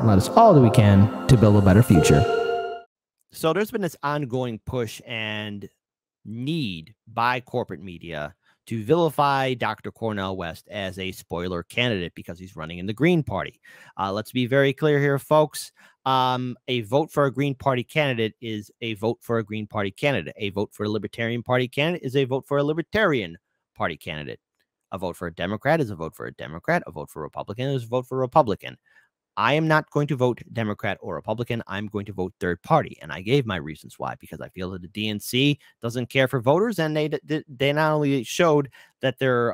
and let us all do we can to build a better future. So there's been this ongoing push and need by corporate media to vilify Dr. Cornel West as a spoiler candidate because he's running in the Green Party. Let's be very clear here, folks. A vote for a Green Party candidate is a vote for a Green Party candidate. A vote for a Libertarian Party candidate is a vote for a Libertarian Party candidate. A vote for a Democrat is a vote for a Democrat. A vote for a Republican is a vote for a Republican. I am not going to vote Democrat or Republican. I'm going to vote third party. And I gave my reasons why, because I feel that the DNC doesn't care for voters. And they not only showed that they're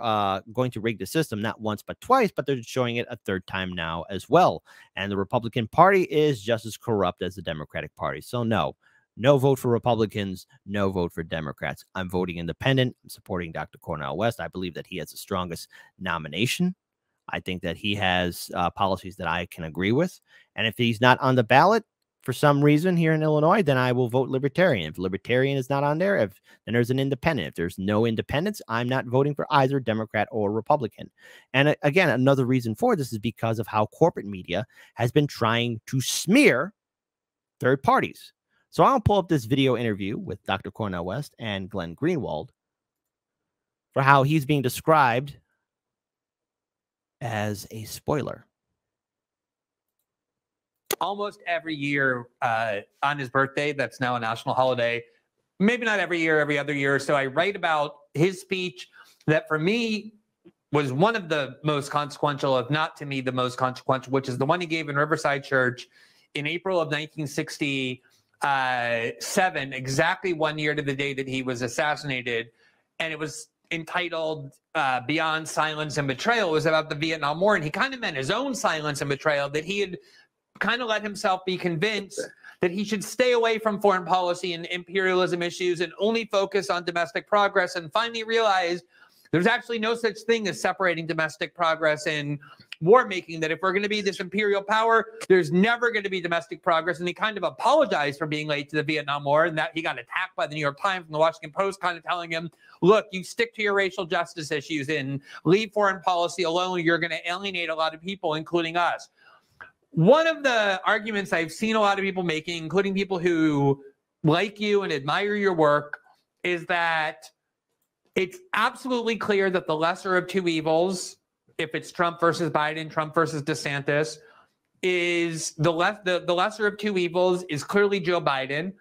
going to rig the system, not once, but twice, but they're showing it a third time now as well. And the Republican Party is just as corrupt as the Democratic Party. So no vote for Republicans, no vote for Democrats. I'm voting independent. I'm supporting Dr. Cornel West. I believe that he has the strongest nomination. I think that he has policies that I can agree with. And if he's not on the ballot for some reason here in Illinois, then I will vote Libertarian. If Libertarian is not on there, then there's an independent. If there's no independents, I'm not voting for either Democrat or Republican. And again, another reason for this is because of how corporate media has been trying to smear third parties. So I'll pull up this video interview with Dr. Cornel West and Glenn Greenwald for how he's being described as a spoiler. Almost every year on his birthday, that's now a national holiday, maybe not every year, every other year. So I write about his speech that for me was one of the most consequential, if not to me the most consequential, which is the one he gave in Riverside Church in April of 1967, exactly 1 year to the day that he was assassinated. And it was entitled Beyond Silence and Betrayal. It was about the Vietnam War, and he kind of meant his own silence and betrayal, that he had kind of let himself be convinced that he should stay away from foreign policy and imperialism issues and only focus on domestic progress, and finally realized there's actually no such thing as separating domestic progress and war making, that if we're going to be this imperial power, there's never going to be domestic progress. And he kind of apologized for being late to the Vietnam War, and that he got attacked by the New York Times and the Washington Post kind of telling him, look, you stick to your racial justice issues and leave foreign policy alone. You're going to alienate a lot of people, including us. One of the arguments I've seen a lot of people making, including people who like you and admire your work, is that it's absolutely clear that the lesser of two evils, if it's Trump versus Biden, Trump versus DeSantis, is the lesser of two evils is clearly Joe Biden.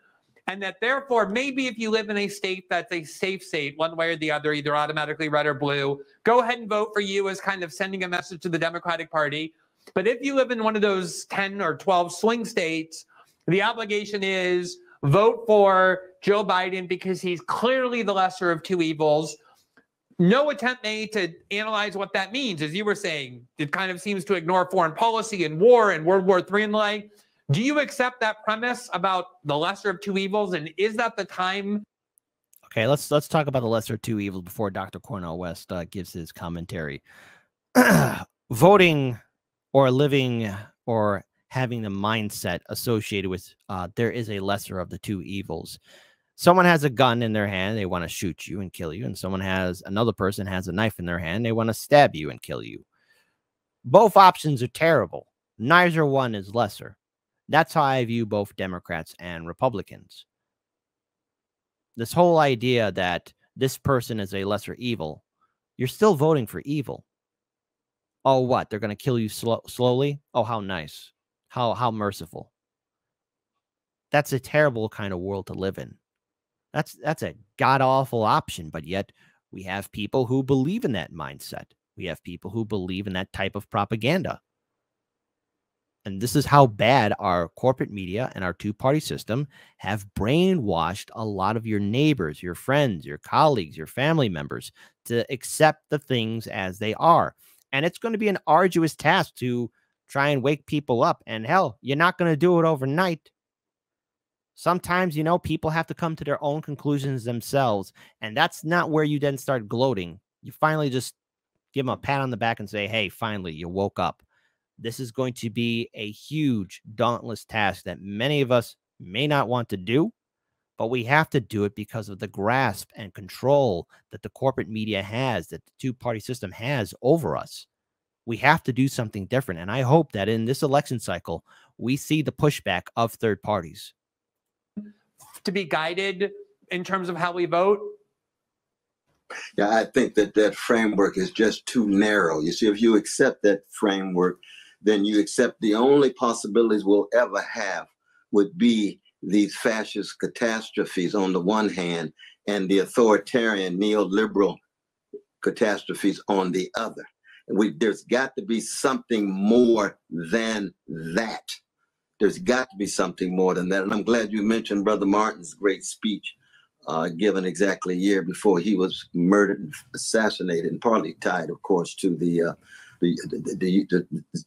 And that therefore, maybe if you live in a state that's a safe state, one way or the other, either automatically red or blue, go ahead and vote for you as kind of sending a message to the Democratic Party. But if you live in one of those 10 or 12 swing states, the obligation is vote for Joe Biden because he's clearly the lesser of two evils. No attempt made to analyze what that means. As you were saying, it kind of seems to ignore foreign policy and war and World War III and the like. Do you accept that premise about the lesser of two evils? And is that the time? Okay, let's talk about the lesser of two evils before Dr. Cornel West gives his commentary. Voting or living or having the mindset associated with there is a lesser of the two evils. Someone has a gun in their hand, they want to shoot you and kill you, and another person has a knife in their hand, they want to stab you and kill you. Both options are terrible. Neither one is lesser. That's how I view both Democrats and Republicans. This whole idea that this person is a lesser evil, you're still voting for evil. Oh, what? They're going to kill you slowly? Oh, how nice. How merciful. That's a terrible kind of world to live in. That's a god-awful option, but yet we have people who believe in that mindset. We have people who believe in that type of propaganda. And this is how bad our corporate media and our two-party system have brainwashed a lot of your neighbors, your friends, your colleagues, your family members to accept the things as they are. And it's going to be an arduous task to try and wake people up. And hell, you're not going to do it overnight. Sometimes, people have to come to their own conclusions themselves. And that's not where you then start gloating. You finally just give them a pat on the back and say, hey, finally, you woke up. This is going to be a huge, dauntless task that many of us may not want to do, but we have to do it because of the grasp and control that the corporate media has, that the two-party system has over us. We have to do something different. And I hope that in this election cycle, we see the pushback of third parties. To be guided in terms of how we vote? Yeah, I think that that framework is just too narrow. You see, if you accept that framework, then you accept the only possibilities we'll ever have would be these fascist catastrophes on the one hand and the authoritarian neoliberal catastrophes on the other. And there's got to be something more than that. There's got to be something more than that. And I'm glad you mentioned Brother Martin's great speech given exactly a year before he was murdered and assassinated, and partly tied, of course, to the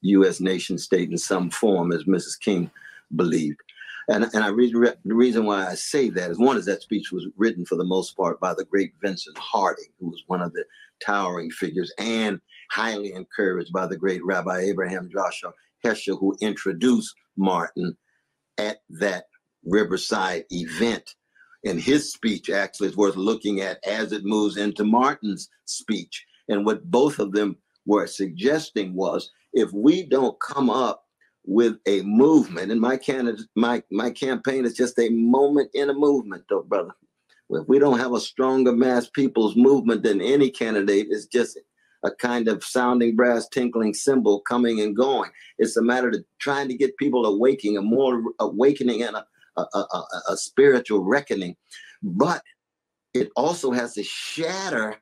U.S. nation state in some form, as Mrs. King believed. And the reason why I say that is, one is that speech was written for the most part by the great Vincent Harding, who was one of the towering figures, and highly encouraged by the great Rabbi Abraham Joshua Heschel, who introduced Martin at that Riverside event. And his speech actually is worth looking at as it moves into Martin's speech. And what both of them were suggesting was, if we don't come up with a movement, and my campaign is just a moment in a movement, though, brother. If we don't have a stronger mass people's movement than any candidate, it's just a kind of sounding brass, tinkling cymbal coming and going. It's a matter of trying to get people awakening, a more awakening and a spiritual reckoning. But it also has to shatter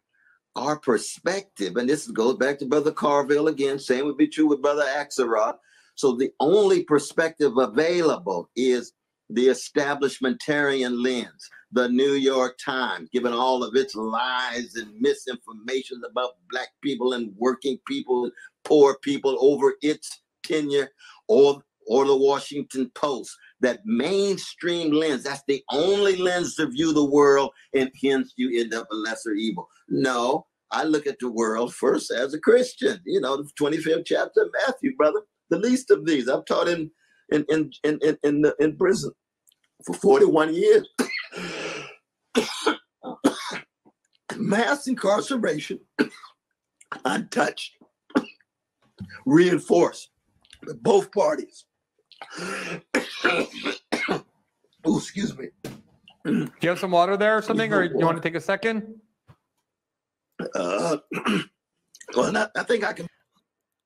our perspective. And this goes back to Brother Carville again. Same would be true with Brother Axelrod. So the only perspective available is the establishmentarian lens, the New York Times, given all of its lies and misinformation about Black people and working people and poor people over its tenure, or the Washington Post. That mainstream lens, that's the only lens to view the world, and hence you end up a lesser evil. No, I look at the world first as a Christian. You know, the 25th chapter of Matthew, brother. The least of these. I've taught in prison for 41 years. Mass incarceration, untouched, reinforced by both parties. Oh, excuse me. Do you have some water there or something, or you want to take a second? Well, I think I can.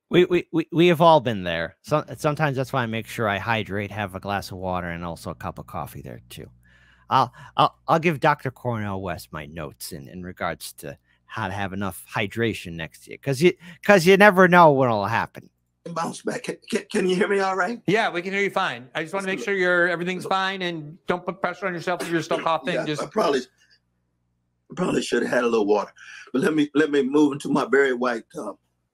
We have all been there. Sometimes that's why I make sure I hydrate, have a glass of water, and also a cup of coffee there too. I'll give Dr. Cornel West my notes in regards to how to have enough hydration next year, because you never know what'll happen. Bounce back. Can you hear me all right? Yeah, we can hear you fine. I just want to make sure everything's fine, and don't put pressure on yourself if you're still coughing. Yeah, just I probably should have had a little water, but let me move into my Barry White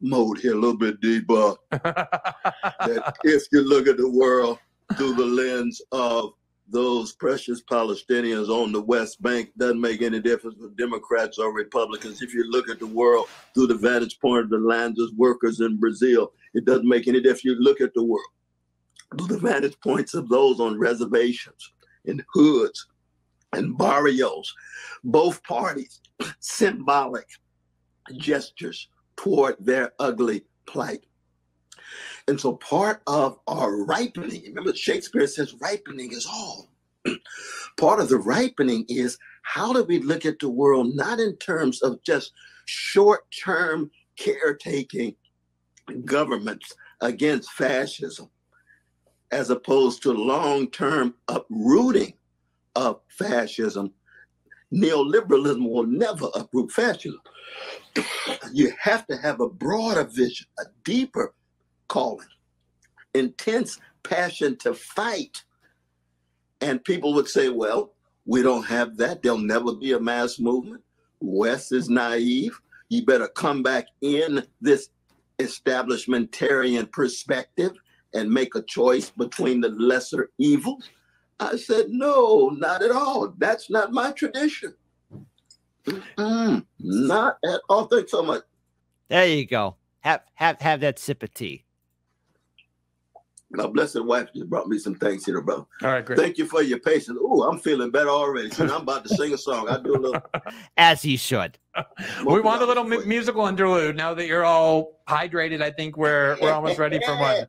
mode here a little bit deeper. That if you look at the world through the lens of those precious Palestinians on the West Bank, doesn't make any difference with Democrats or Republicans. If you look at the world through the vantage point of the Lanzas workers in Brazil, it doesn't make any difference. You look at the world through the vantage points of those on reservations, in hoods, and barrios. Both parties, symbolic gestures toward their ugly plight. And so part of our ripening, remember Shakespeare says ripening is all. Part of the ripening is, how do we look at the world not in terms of just short-term caretaking governments against fascism, as opposed to long-term uprooting of fascism. Neoliberalism will never uproot fascism. You have to have a broader vision, a deeper calling, intense passion to fight. And people would say, well, we don't have that. There'll never be a mass movement. West is naive. You better come back in this establishmentarian perspective and make a choice between the lesser evils. I said, no, not at all. That's not my tradition. Not at all. Thanks so much. There you go. Have that sip of tea. God bless the wife just brought me some things here, bro. All right, great. Thank you for your patience. Ooh, I'm feeling better already. And I'm about to sing a song. I do a little. As he should. We want a little musical interlude now that you're all hydrated. I think we're almost ready for one.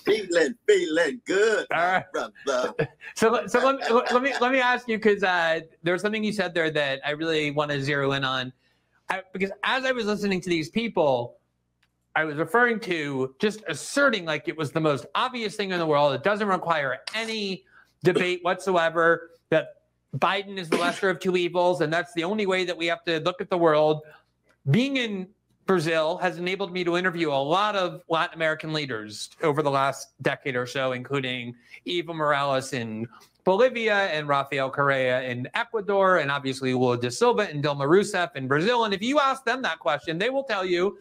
Feeling good. All right. Brother. So let me ask you, because there was something you said there that I really want to zero in on, because as I was listening to these people, I was referring to just asserting like it was the most obvious thing in the world. It doesn't require any debate whatsoever that Biden is the lesser of two evils, and that's the only way that we have to look at the world. Being in Brazil has enabled me to interview a lot of Latin American leaders over the last decade or so, including Evo Morales in Bolivia and Rafael Correa in Ecuador, and obviously Lula da Silva and Dilma Rousseff in Brazil. And if you ask them that question, they will tell you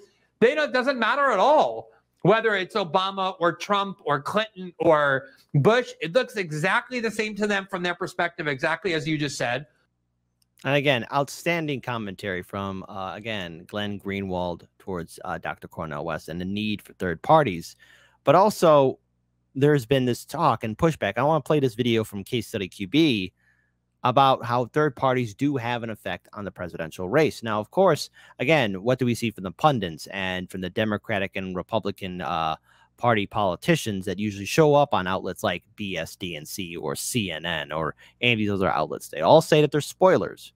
it doesn't matter at all whether it's Obama or Trump or Clinton or Bush. It looks exactly the same to them from their perspective, exactly as you just said. And again, outstanding commentary from, again, Glenn Greenwald towards Dr. Cornel West and the need for third parties. But also, there's been this talk and pushback. I want to play this video from Case Study QB about how third parties do have an effect on the presidential race. Now, of course, again, what do we see from the pundits and from the Democratic and Republican party politicians that usually show up on outlets like BSDNC or CNN or any of these other outlets? They all say that they're spoilers.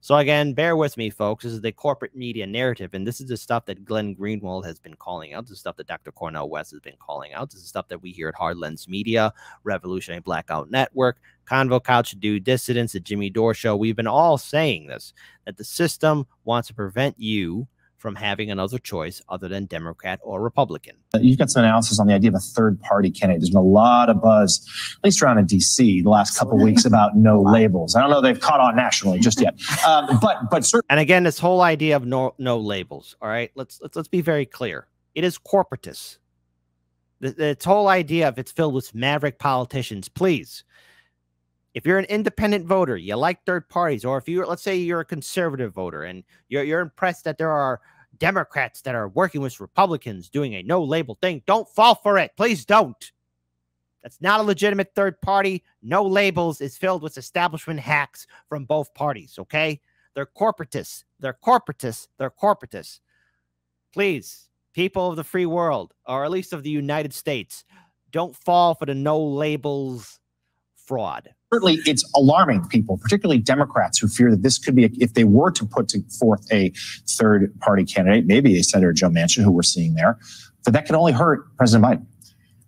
So again, bear with me, folks. This is the corporate media narrative, and this is the stuff that Glenn Greenwald has been calling out. This is stuff that Dr. Cornel West has been calling out. This is stuff that we hear at Hard Lens Media, Revolutionary Blackout Network, Convo Couch, Do Dissidents, the Jimmy Dore Show. We've been all saying this, that the system wants to prevent you from having another choice other than Democrat or Republican. You've got some analysis on the idea of a third-party candidate. There's been a lot of buzz, at least around in D.C., the last couple of weeks about no labels. I don't know they've caught on nationally just yet, but certainly. And again, this whole idea of no labels. All right, let's be very clear. It is corporatist. This whole idea of it's filled with maverick politicians. Please, if you're an independent voter, you like third parties, or if you, let's say you're a conservative voter and you're impressed that there are Democrats that are working with Republicans doing a no label thing, don't fall for it. Please don't. That's not a legitimate third party. No labels is filled with establishment hacks from both parties. Okay. They're corporatists. They're corporatists. They're corporatists. Please, people of the free world, or at least of the United States, don't fall for the no labels fraud. Certainly, it's alarming people, particularly Democrats, who fear that this could be, if they were to put forth a third-party candidate, maybe a Senator Joe Manchin, who we're seeing there, that could only hurt President Biden.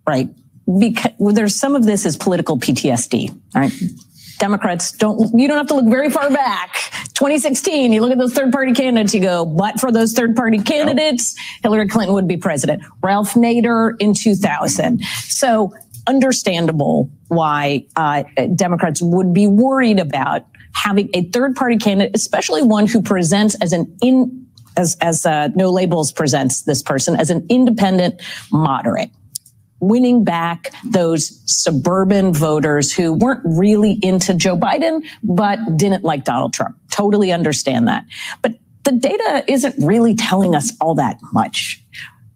Right. Because there's some of this is political PTSD. All right. Democrats you don't have to look very far back. 2016, you look at those third-party candidates, you go, but for those third-party candidates, Hillary Clinton would be president. Ralph Nader in 2000. So understandable why Democrats would be worried about having a third-party candidate, especially one who presents as No Labels presents this person as an independent moderate, winning back those suburban voters who weren't really into Joe Biden, but didn't like Donald Trump. Totally understand that. But the data isn't really telling us all that much.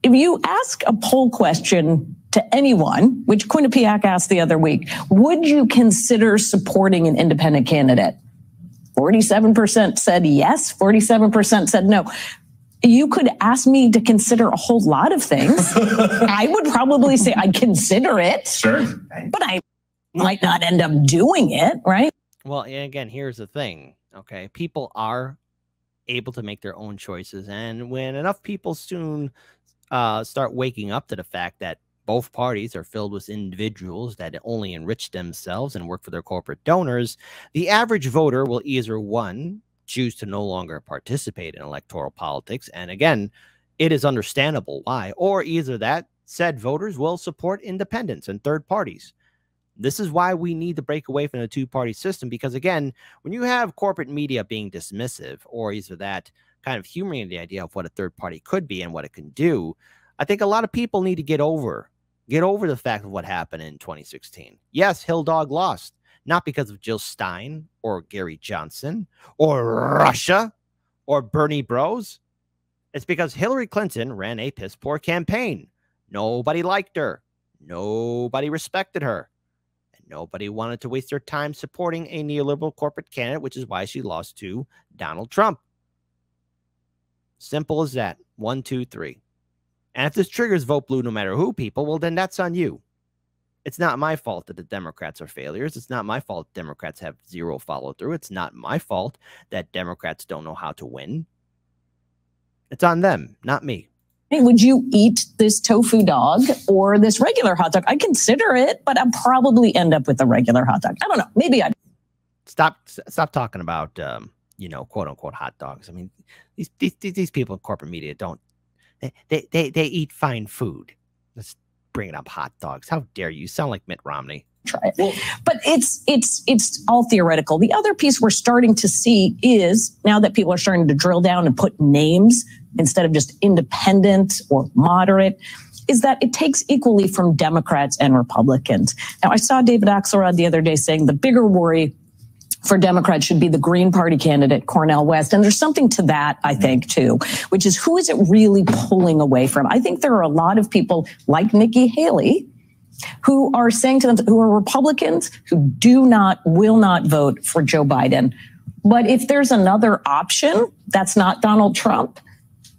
If you ask a poll question to anyone, which Quinnipiac asked the other week, would you consider supporting an independent candidate? 47% said yes, 47% said no. You could ask me to consider a whole lot of things. I would probably say I'd consider it. Sure. But I might not end up doing it, right? Well, again, here's the thing, okay? People are able to make their own choices. And when enough people soon start waking up to the fact that both parties are filled with individuals that only enrich themselves and work for their corporate donors, the average voter will either, one, choose to no longer participate in electoral politics. And again, it is understandable why. Or either that said voters will support independents and third parties. This is why we need to break away from the two-party system, because again, when you have corporate media being dismissive or either that kind of humoring the idea of what a third party could be and what it can do, I think a lot of people need to get over the fact of what happened in 2016. Yes, Hill Dog lost. Not because of Jill Stein or Gary Johnson or Russia or Bernie Bros. It's because Hillary Clinton ran a piss-poor campaign. Nobody liked her. Nobody respected her. And nobody wanted to waste their time supporting a neoliberal corporate candidate, which is why she lost to Donald Trump. Simple as that. 1, 2, 3. And if this triggers vote blue no matter who, people, well, then that's on you. It's not my fault that the Democrats are failures. It's not my fault Democrats have zero follow-through. It's not my fault that Democrats don't know how to win. It's on them, not me. Hey, would you eat this tofu dog or this regular hot dog? I'd consider it, but I'd probably end up with a regular hot dog. I don't know. Maybe I'd. Stop talking about, quote unquote hot dogs. I mean, these people in corporate media don't, they eat fine food. Let's bring it up, hot dogs. How dare you? Sound like Mitt Romney. Try it. But it's all theoretical. The other piece we're starting to see is, now that people are starting to drill down and put names instead of just independent or moderate, is that it takes equally from Democrats and Republicans. Now, I saw David Axelrod the other day saying the bigger worry for Democrats should be the Green Party candidate, Cornel West. And there's something to that, I think, too, which is, who is it really pulling away from? I think there are a lot of people like Nikki Haley who are saying to them, who are Republicans, who will not vote for Joe Biden. But if there's another option that's not Donald Trump,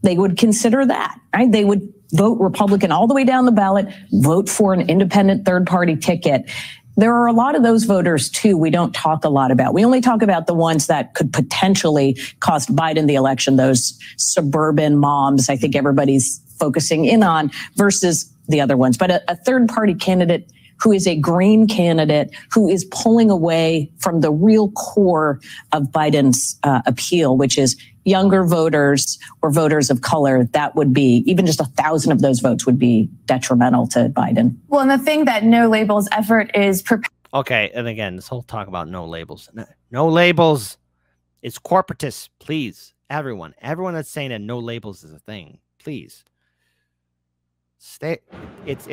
they would consider that, right? They would vote Republican all the way down the ballot, vote for an independent third-party ticket. There are a lot of those voters, too, we don't talk a lot about. We only talk about the ones that could potentially cost Biden the election, those suburban moms I think everybody's focusing in on, versus the other ones. But a third-party candidate who is a Green candidate, who is pulling away from the real core of Biden's appeal, which is younger voters or voters of color, that would be, even just 1,000 of those votes would be detrimental to Biden. Well, and the thing that No Labels effort is... Okay, and again, this whole talk about no labels. No labels. It's corporatist, please. Everyone that's saying that no labels is a thing, please. Stay. It's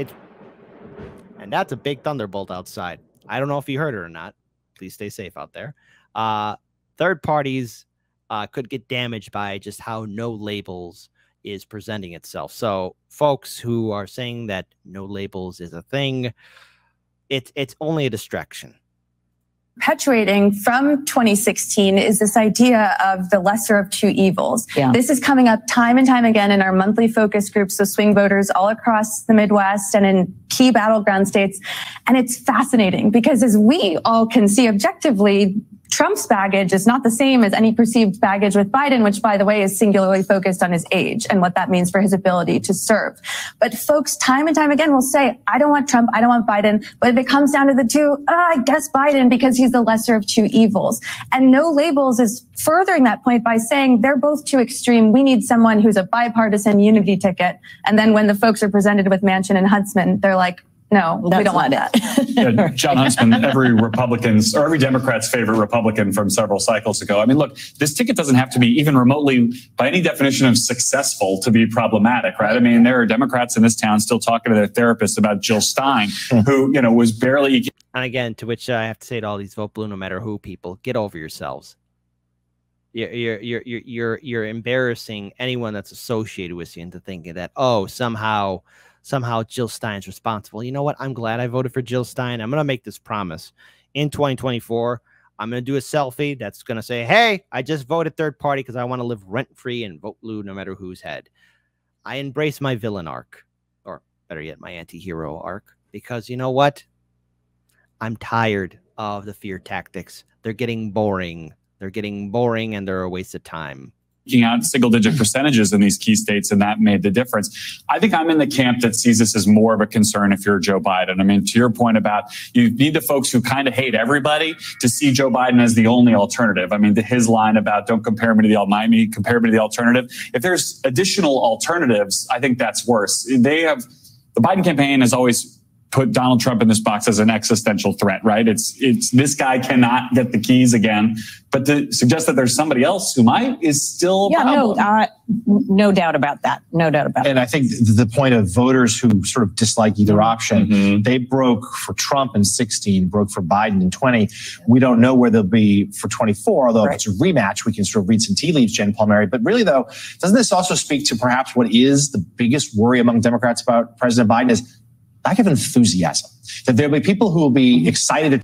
and that's a big thunderbolt outside. I don't know if you heard it or not. Please stay safe out there. Third parties could get damaged by just how no labels is presenting itself. So folks who are saying that no labels is a thing, it's only a distraction. Perpetuating from 2016 is this idea of the lesser of two evils. Yeah. This is coming up time and time again in our monthly focus groups of swing voters all across the Midwest and in key battleground states. And it's fascinating because, as we all can see objectively, Trump's baggage is not the same as any perceived baggage with Biden, which, by the way, is singularly focused on his age and what that means for his ability to serve. But folks, time and time again, will say, I don't want Trump, I don't want Biden. But if it comes down to the two, I guess Biden, because he's the lesser of two evils. And No Labels is furthering that point by saying they're both too extreme. We need someone who's a bipartisan unity ticket. And then when the folks are presented with Manchin and Huntsman, they're like, no, we don't want that. Yeah, John Huntsman, every Democrat's favorite Republican from several cycles ago. I mean, look, this ticket doesn't have to be even remotely, by any definition of successful, to be problematic, right? I mean, there are Democrats in this town still talking to their therapist about Jill Stein, who, was barely. And again, to which I have to say to all these vote blue no matter who people, get over yourselves. You're embarrassing anyone that's associated with you into thinking that, oh, somehow Jill Stein's responsible. You know what? I'm glad I voted for Jill Stein. I'm going to make this promise. In 2024, I'm going to do a selfie that's going to say, hey, I just voted third party because I want to live rent-free and vote blue no matter whose head. I embrace my villain arc, or better yet, my anti-hero arc, because you know what? I'm tired of the fear tactics. They're getting boring. And they're a waste of time. Out single-digit percentages in these key states, and that made the difference. I think I'm in the camp that sees this as more of a concern if you're Joe Biden. I mean, to your point about you need the folks who kind of hate everybody to see Joe Biden as the only alternative. I mean, his line about don't compare me to the Almighty, compare me to the alternative. If there's additional alternatives, I think that's worse. The Biden campaign has always put Donald Trump in this box as an existential threat, right? It's this guy cannot get the keys again. But to suggest that there's somebody else who might is still a problem. No doubt about that. No doubt about that. And I think the point of voters who sort of dislike either option, they broke for Trump in 16, broke for Biden in 20. We don't know where they'll be for 24, although if it's a rematch, we can sort of read some tea leaves, Jen Palmieri. But really, though, doesn't this also speak to perhaps what is the biggest worry among Democrats about President Biden is lack of enthusiasm, that there'll be people who will be excited to.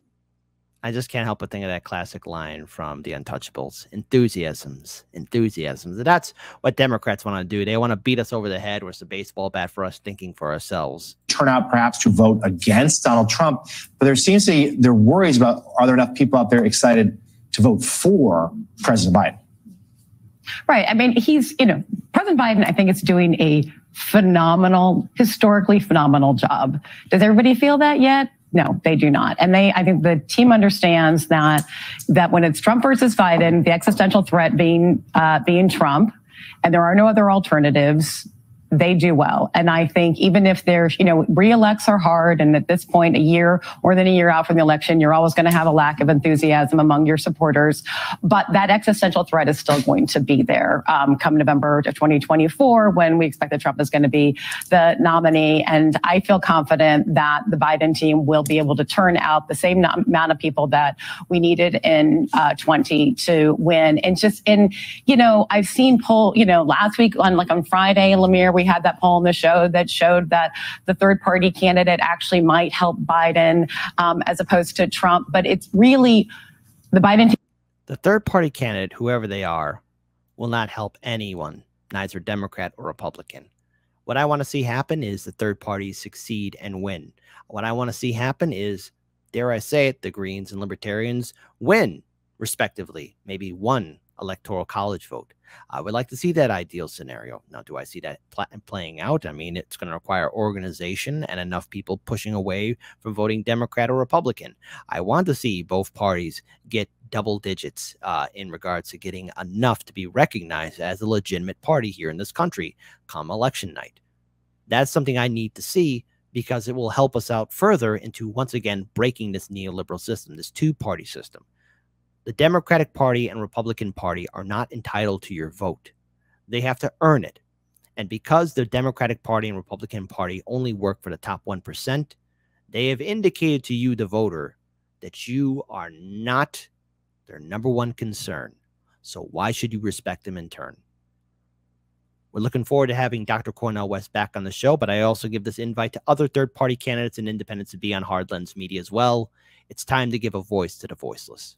I just can't help but think of that classic line from The Untouchables. Enthusiasms. That's what Democrats want to do. They want to beat us over the head with the baseball bat for us thinking for ourselves. Turn out perhaps to vote against Donald Trump, but there seems to be, there are worries about, are there enough people out there excited to vote for President Biden? Right. I mean, President Biden, I think, is doing a historically phenomenal job. Does everybody feel that yet? No, they do not. And I think the team understands that when it's Trump versus Biden, the existential threat being Trump, and there are no other alternatives, they do well. And I think even if there's, re-elects are hard, and at this point, more than a year out from the election, you're always going to have a lack of enthusiasm among your supporters. But that existential threat is still going to be there come November of 2024, when we expect that Trump is going to be the nominee. And I feel confident that the Biden team will be able to turn out the same amount of people that we needed in 20 to win. And I've seen poll, last week on Friday, Lemire, we had that poll on the show that showed that the third party candidate actually might help Biden as opposed to Trump. But it's really the Biden. The third party candidate, whoever they are, will not help anyone, neither Democrat or Republican. What I want to see happen is the third parties succeed and win. What I want to see happen is, dare I say it, the Greens and Libertarians win, respectively, maybe one electoral college vote. I would like to see that ideal scenario. Now, do I see that playing out? I mean, it's going to require organization and enough people pushing away from voting Democrat or Republican. I want to see both parties get double digits in regards to getting enough to be recognized as a legitimate party here in this country come election night. That's something I need to see, because it will help us out further into, once again, breaking this neoliberal system, this two-party system. The Democratic Party and Republican Party are not entitled to your vote. They have to earn it. And because the Democratic Party and Republican Party only work for the top 1%, they have indicated to you, the voter, that you are not their number one concern. So why should you respect them in turn? We're looking forward to having Dr. Cornel West back on the show, but I also give this invite to other third-party candidates and independents to be on Hard Lens Media as well. It's time to give a voice to the voiceless.